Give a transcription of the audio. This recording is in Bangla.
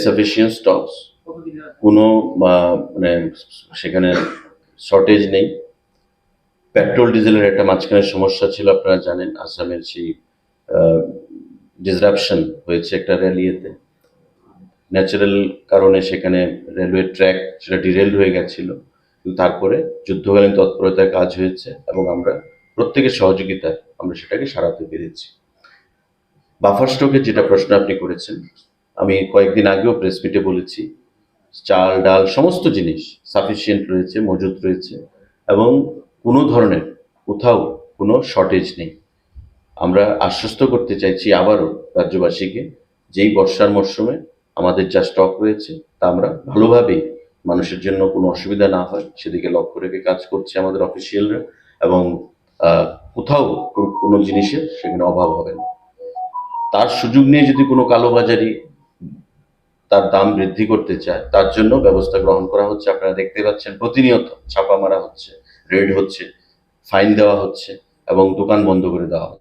সাফিসিয়েন্ট স্টকস, কোনো মানে সেখানে শর্টেজ নেই। পেট্রোল ডিজেলের একটা মাঝখানে সমস্যা ছিল, আপনারা জানেন, আসামের সেই ডিসরাপশন হয়েছে একটা র্যালিতে, ন্যাচারাল কারণে সেখানে রেলওয়ে ট্র্যাক সেটা ডিরেল হয়ে গেছিল, কিন্তু তারপরে যুদ্ধকালীন তৎপরতায় কাজ হয়েছে এবং আমরা প্রত্যেকের সহযোগিতায় আমরা সেটাকে সারাতে পেরেছি। বাফার স্টকের যেটা প্রশ্ন আপনি করেছেন, আমি কয়েকদিন আগেও প্রেস মিটে বলেছি, চাল ডাল সমস্ত জিনিস সাফিসিয়েন্ট রয়েছে, মজুদ রয়েছে এবং কোনো ধরনের কোথাও কোনো শর্টেজ নেই। আমরা আশ্বস্ত করতে চাইছি আবারও রাজ্যবাসীকে, যেই বর্ষার মরশুমে আমাদের যা স্টক রয়েছে তা আমরা ভালোভাবেই মানুষের জন্য কোনো অসুবিধা না হয় সেদিকে লক্ষ্য রেখে কাজ করছে আমাদের অফিসিয়ালরা, এবং কোথাও কোনো জিনিসের সেখানে অভাব হবে না। তার সুযোগ নিয়ে যদি কোনো কালোবাজারি তার দাম বৃদ্ধি করতে চায়, তার জন্য ব্যবস্থা গ্রহণ করা হচ্ছে। আপনারা দেখতে পাচ্ছেন প্রতিনিয়ত ছাপা মারা হচ্ছে, রেড হচ্ছে, ফাইন দেওয়া হচ্ছে এবং দোকান বন্ধ করে দেওয়া হচ্ছে।